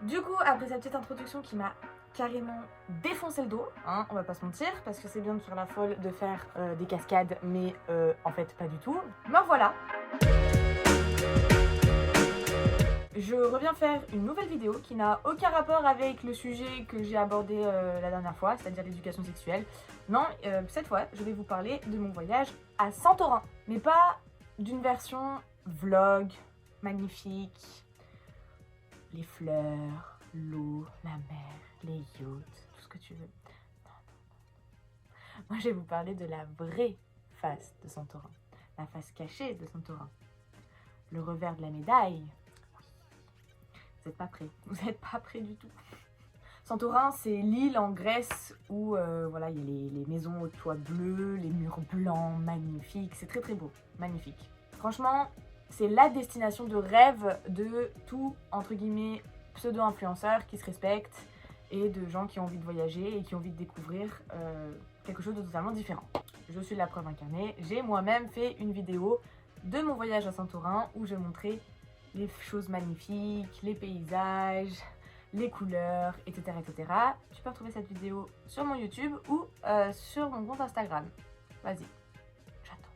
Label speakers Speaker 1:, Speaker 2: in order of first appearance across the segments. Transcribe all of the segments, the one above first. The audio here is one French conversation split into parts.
Speaker 1: Du coup, après cette petite introduction qui m'a carrément défoncé le dos, hein, on va pas se mentir, parce que c'est bien de faire la folle, de faire des cascades, mais en fait pas du tout. Me revoilà. Je reviens faire une nouvelle vidéo qui n'a aucun rapport avec le sujet que j'ai abordé la dernière fois, c'est-à-dire l'éducation sexuelle. Non, cette fois, je vais vous parler de mon voyage à Santorin, mais pas d'une version vlog, magnifique, les fleurs, l'eau, la mer, les yachts, tout ce que tu veux. Non, non. Moi, je vais vous parler de la vraie face de Santorin, la face cachée de Santorin, le revers de la médaille. Vous n'êtes pas prêts, vous n'êtes pas prêts du tout. Santorin, c'est l'île en Grèce où voilà, il y a les maisons au toit bleu, les murs blancs, magnifiques. C'est très très beau, magnifique. Franchement, c'est la destination de rêve de tout, entre guillemets, pseudo-influenceurs qui se respectent et de gens qui ont envie de voyager et qui ont envie de découvrir quelque chose de totalement différent. Je suis la preuve incarnée. J'ai moi-même fait une vidéo de mon voyage à Santorin où je montrais les choses magnifiques, les paysages, les couleurs, etc., etc. Tu peux retrouver cette vidéo sur mon YouTube ou sur mon compte Instagram. Vas-y, j'attends.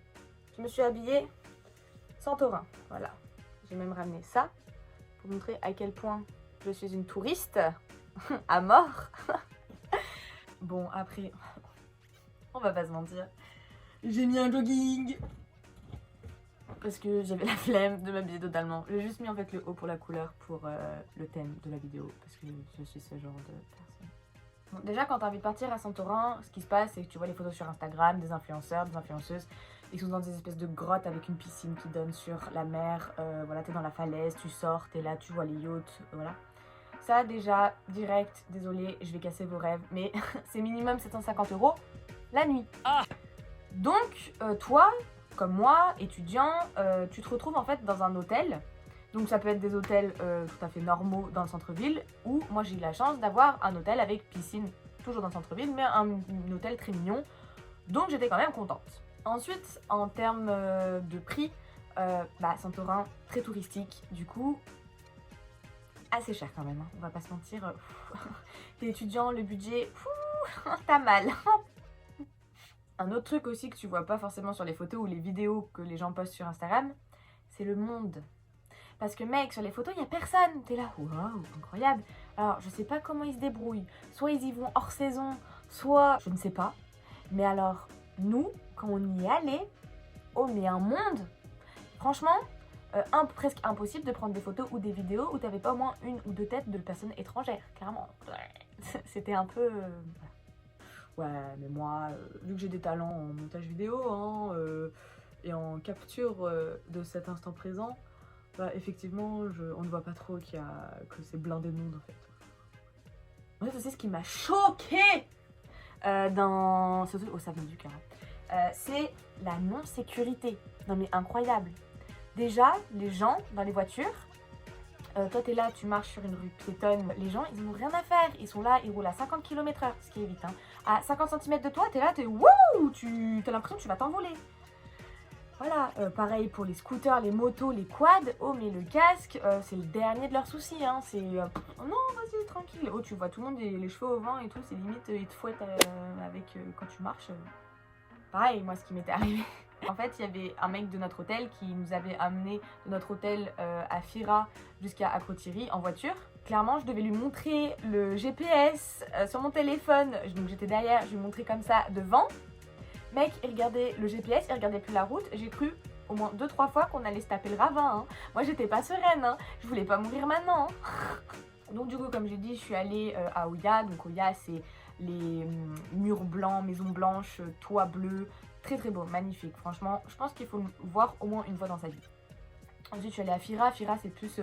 Speaker 1: Je me suis habillée Santorin, voilà. J'ai même ramené ça pour montrer à quel point je suis une touriste à mort. Bon, après, on va pas se mentir, j'ai mis un jogging parce que j'avais la flemme de m'habiller totalement. J'ai juste mis en fait le haut pour la couleur, pour le thème de la vidéo, parce que je suis ce genre de personne. Bon, déjà, quand t'as envie de partir à Santorin, ce qui se passe, c'est que tu vois les photos sur Instagram des influenceurs, des influenceuses. Ils sont dans des espèces de grottes avec une piscine qui donne sur la mer. Voilà, t'es dans la falaise, tu sors, t'es là, tu vois les yachts, voilà. Ça, déjà, direct, désolé, je vais casser vos rêves, mais c'est minimum 750 € la nuit. Ah. Donc, toi, comme moi, étudiant, tu te retrouves en fait dans un hôtel. Donc ça peut être des hôtels tout à fait normaux dans le centre-ville, ou moi j'ai eu la chance d'avoir un hôtel avec piscine, toujours dans le centre-ville, mais un hôtel très mignon, donc j'étais quand même contente. Ensuite, en termes de prix, Santorin, très touristique, du coup, assez cher quand même, hein, on va pas se mentir. T'es étudiant, le budget, t'as mal. Un autre truc aussi que tu vois pas forcément sur les photos ou les vidéos que les gens postent sur Instagram, c'est le monde. Parce que mec, sur les photos, il n'y a personne. T'es là, waouh, incroyable. Alors, je sais pas comment ils se débrouillent. Soit ils y vont hors saison, soit je ne sais pas. Mais alors, nous, quand on y est allé, oh mais un monde. Franchement, presque impossible de prendre des photos ou des vidéos où t'avais pas au moins une ou deux têtes de personnes étrangères, clairement. C'était un peu... Ouais, mais moi, vu que j'ai des talents en montage vidéo hein, et en capture de cet instant présent, effectivement, on ne voit pas trop que c'est blindé de monde en fait. En fait, aussi, ce qui m'a choquée dans... Oh, ça vient du cœur. C'est la non-sécurité. Non mais incroyable. Déjà, les gens dans les voitures, toi t'es là, tu marches sur une rue piétonne, les gens ils n'ont rien à faire, ils sont là, ils roulent à 50 km/h, ce qui est vite hein. À 50 cm de toi, t'es là, t'es wouh, t'as l'impression que tu vas t'envoler. Voilà, pareil pour les scooters, les motos, les quads, oh mais le casque, c'est le dernier de leurs soucis, hein, c'est oh, non vas-y tranquille, oh tu vois tout le monde les cheveux au vent et tout, c'est limite ils te fouettent avec quand tu marches. Pareil, moi ce qui m'était arrivé. En fait, il y avait un mec de notre hôtel qui nous avait amené de notre hôtel à Fira jusqu'à Akrotiri en voiture. Clairement, je devais lui montrer le GPS sur mon téléphone. Donc j'étais derrière, je lui montrais comme ça devant. Mec, il regardait le GPS, il regardait plus la route. J'ai cru au moins 2-3 fois qu'on allait se taper le ravin. Hein. Moi, j'étais pas sereine. Hein. Je voulais pas mourir maintenant. Hein. Donc du coup, comme j'ai dit, je suis allée à Oya. Donc Oya, c'est les murs blancs, maisons blanches, toit bleu. Très très beau, magnifique. Franchement, je pense qu'il faut le voir au moins une fois dans sa vie. Ensuite, je suis allée à Fira. Fira, c'est plus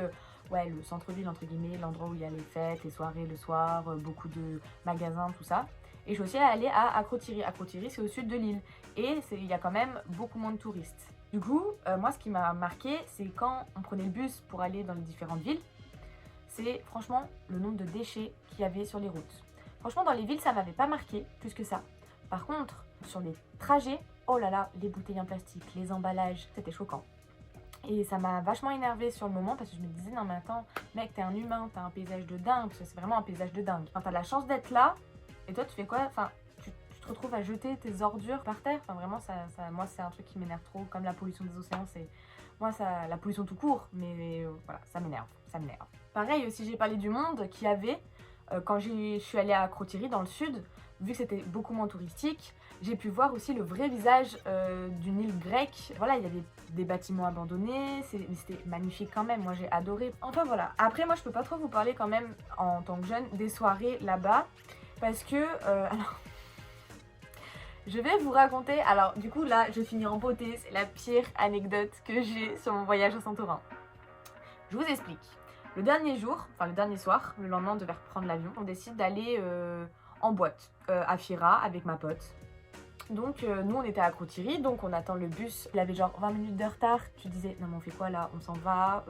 Speaker 1: ouais, le centre-ville, entre guillemets, l'endroit où il y a les fêtes, les soirées le soir, beaucoup de magasins, tout ça. Et je suis aussi allée à Akrotiri. Akrotiri, c'est au sud de l'île. Et il y a quand même beaucoup moins de touristes. Du coup, moi, ce qui m'a marqué, c'est quand on prenait le bus pour aller dans les différentes villes, c'est franchement le nombre de déchets qu'il y avait sur les routes. Franchement, dans les villes, ça m'avait pas marqué plus que ça. Par contre, sur les trajets, oh là là, les bouteilles en plastique, les emballages, c'était choquant. Et ça m'a vachement énervée sur le moment parce que je me disais non mais attends mec, t'es un humain, t'as un paysage de dingue, parce que c'est vraiment un paysage de dingue. Enfin, t'as la chance d'être là et toi tu fais quoi? Enfin tu te retrouves à jeter tes ordures par terre. Enfin vraiment moi c'est un truc qui m'énerve trop, comme la pollution des océans. C'est moi ça, la pollution tout court, mais voilà, ça m'énerve. Pareil aussi, j'ai parlé du monde qu'il y avait quand je suis allée à Crotiri dans le sud. Vu que c'était beaucoup moins touristique, j'ai pu voir aussi le vrai visage d'une île grecque. Voilà, il y avait des bâtiments abandonnés, c'était magnifique quand même, moi j'ai adoré. Enfin voilà, après moi je peux pas trop vous parler quand même en tant que jeune des soirées là-bas, parce que, alors, je vais vous raconter, alors du coup là je vais finir en beauté, c'est la pire anecdote que j'ai sur mon voyage à Santorin. Je vous explique. Le dernier jour, enfin le dernier soir, le lendemain on devait reprendre l'avion, on décide d'aller en boîte à Fira avec ma pote. Donc nous on était à Crotiri, donc on attend le bus, il avait genre 20 minutes de retard. Tu disais non mais on fait quoi là, on s'en va,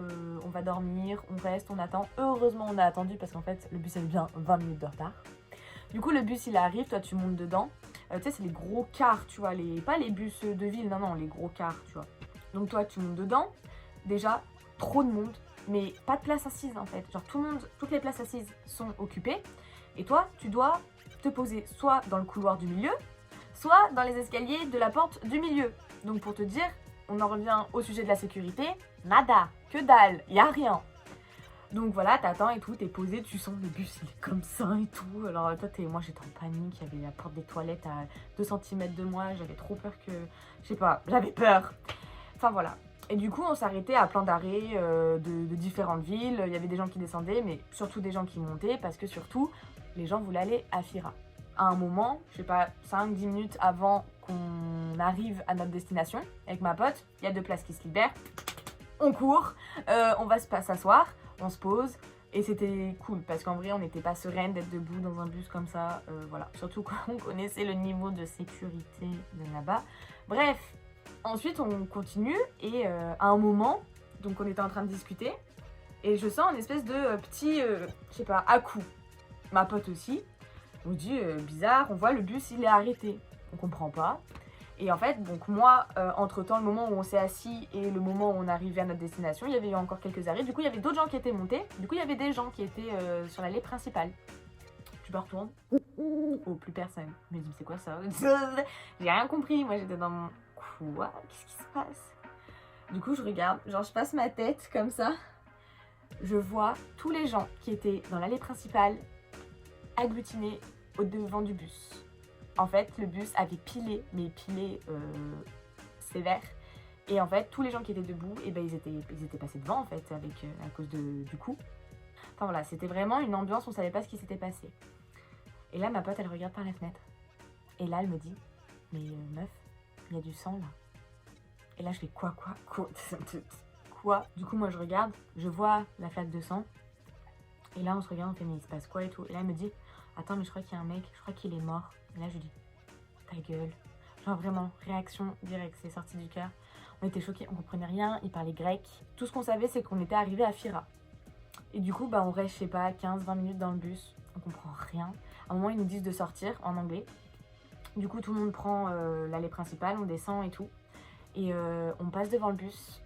Speaker 1: on va dormir, on reste, on attend. Heureusement on a attendu parce qu'en fait le bus avait bien 20 minutes de retard. Du coup le bus il arrive, toi tu montes dedans. Tu sais c'est les gros cars, tu vois, pas les bus de ville, non les gros cars tu vois. Donc toi tu montes dedans, déjà trop de monde, mais pas de place assise en fait. Genre toutes les places assises sont occupées et toi tu dois te poser soit dans le couloir du milieu, soit dans les escaliers de la porte du milieu. Donc pour te dire, on en revient au sujet de la sécurité, nada, que dalle, y a rien. Donc voilà, t'attends et tout, t'es posé, tu sens le bus il est comme ça et tout. Alors toi, moi j'étais en panique, il y avait la porte des toilettes à 2 cm de moi, j'avais trop peur que... Je sais pas, j'avais peur. Enfin voilà. Et du coup, on s'arrêtait à plein d'arrêts de différentes villes. Il y avait des gens qui descendaient, mais surtout des gens qui montaient, parce que surtout, les gens voulaient aller à Fira. À un moment, je sais pas, 5-10 minutes avant qu'on arrive à notre destination, avec ma pote, il y a 2 places qui se libèrent. On court, on va s'asseoir, on se pose. Et c'était cool, parce qu'en vrai, on n'était pas sereine d'être debout dans un bus comme ça. Voilà, surtout quand on connaissait le niveau de sécurité de là-bas. Bref. Ensuite, on continue et à un moment, donc on était en train de discuter et je sens une espèce de petit, je sais pas, à-coup. Ma pote aussi. On dit bizarre, on voit le bus, il est arrêté. On comprend pas. Et en fait, donc moi, entre-temps, le moment où on s'est assis et le moment où on arrivait à notre destination, il y avait eu encore quelques arrêts. Du coup, il y avait d'autres gens qui étaient montés. Du coup, il y avait des gens qui étaient sur l'allée principale. Je me retourne. Oh, plus personne. Je me dis, c'est quoi ça? J'ai rien compris. Moi, j'étais dans mon... Quoi? Qu'est-ce qui se passe? Du coup, je regarde, genre je passe ma tête comme ça. Je vois tous les gens qui étaient dans l'allée principale agglutinés au devant du bus. En fait, le bus avait pilé, mais pilé sévère. Et en fait, tous les gens qui étaient debout, et ben, ils étaient passés devant en fait, à cause du coup. Enfin voilà, c'était vraiment une ambiance, on savait pas ce qui s'était passé. Et là, ma pote, elle regarde par la fenêtre. Et là, elle me dit, mais meuf, il y a du sang là. Et là je fais quoi Du coup moi je regarde, je vois la flaque de sang. Et là on se regarde, on fait mais il se passe quoi et tout. Et là elle me dit, attends mais je crois qu'il y a un mec, je crois qu'il est mort. Et là je dis, ta gueule. Genre vraiment, réaction directe, c'est sorti du cœur. On était choqués, on comprenait rien, il parlait grec. Tout ce qu'on savait c'est qu'on était arrivé à Fira. Et du coup bah on reste je sais pas 15-20 minutes dans le bus, on comprend rien. À un moment ils nous disent de sortir en anglais. Du coup, tout le monde prend l'allée principale, on descend et tout. Et on passe devant le bus.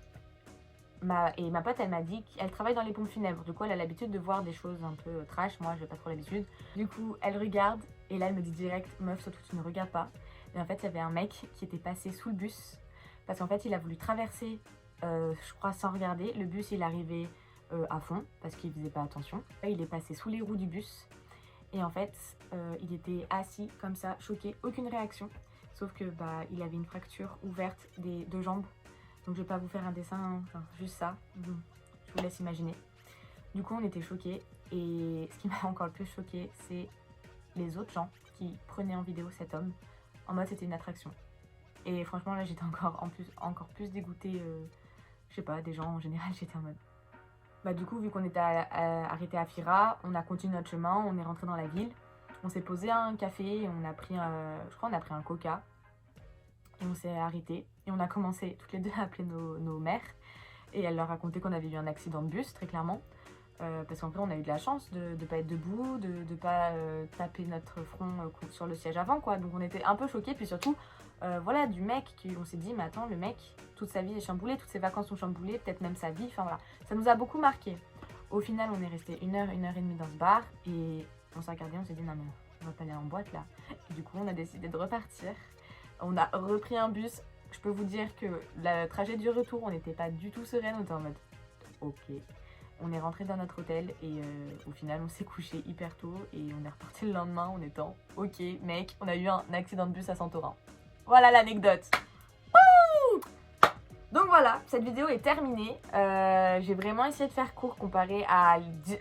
Speaker 1: Ma pote, elle m'a dit qu'elle travaille dans les pompes funèbres. Du coup, elle a l'habitude de voir des choses un peu trash. Moi, j'ai pas trop l'habitude. Du coup, elle regarde. Et là, elle me dit direct, meuf, surtout tu ne regardes pas. Et en fait, il y avait un mec qui était passé sous le bus. Parce qu'en fait, il a voulu traverser, je crois, sans regarder. Le bus, il arrivait à fond. Parce qu'il faisait pas attention. Là, il est passé sous les roues du bus. Et en fait, il était assis comme ça, choqué, aucune réaction. Sauf que bah, il avait une fracture ouverte des 2 jambes. Donc je vais pas vous faire un dessin, hein, enfin, juste ça. Je vous laisse imaginer. Du coup, on était choqués. Et ce qui m'a encore le plus choqué, c'est les autres gens qui prenaient en vidéo cet homme. En mode, c'était une attraction. Et franchement, là, j'étais encore plus dégoûtée. Je sais pas, des gens en général, j'étais en mode... Bah du coup, vu qu'on était arrêté à Fira, on a continué notre chemin, on est rentré dans la ville. On s'est posé à un café, on a pris je crois on a pris un coca. Et on s'est arrêté. Et on a commencé toutes les deux à appeler nos mères. Et elle leur racontait qu'on avait eu un accident de bus, très clairement. Parce qu'en fait, on a eu de la chance de ne pas être debout, de ne pas taper notre front sur le siège avant, quoi. Donc on était un peu choqués. Puis surtout, voilà, du mec on s'est dit, mais attends, le mec, toute sa vie est chamboulée, toutes ses vacances sont chamboulées, peut-être même sa vie, enfin voilà. Ça nous a beaucoup marqué. Au final, on est resté 1 heure et demie dans ce bar et on s'est regardé, on s'est dit, non, mais on va pas aller en boîte là. Et du coup, on a décidé de repartir. On a repris un bus. Je peux vous dire que le trajet du retour, on n'était pas du tout sereine, on était en mode, ok. On est rentré dans notre hôtel et au final on s'est couché hyper tôt et on est reparti le lendemain en étant ok mec, on a eu un accident de bus à Santorin. Voilà l'anecdote. Donc voilà, cette vidéo est terminée. J'ai vraiment essayé de faire court comparé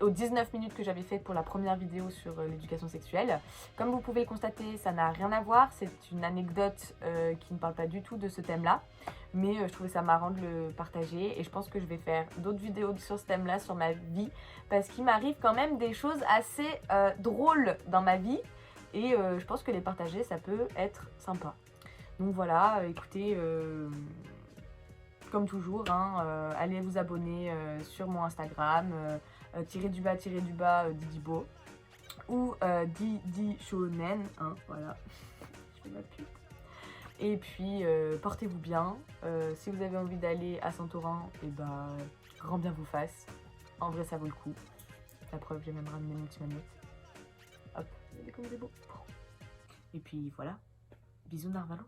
Speaker 1: aux 19 minutes que j'avais faites pour la première vidéo sur l'éducation sexuelle. Comme vous pouvez le constater, ça n'a rien à voir. C'est une anecdote qui ne parle pas du tout de ce thème-là. Mais je trouvais ça marrant de le partager. Et je pense que je vais faire d'autres vidéos sur ce thème-là, sur ma vie. Parce qu'il m'arrive quand même des choses assez drôles dans ma vie. Et je pense que les partager, ça peut être sympa. Donc voilà, écoutez... comme toujours, hein, allez vous abonner sur mon Instagram, _du_bas Didibo ou Didi Shonen, hein, voilà, je fais ma pub. Et puis portez-vous bien, si vous avez envie d'aller à Santorin, et bah, grand bien vous fasse, en vrai ça vaut le coup, la preuve j'ai même ramené mon petit magnète, hop, regardez comme il est beau. Et puis voilà, bisous Narvalo.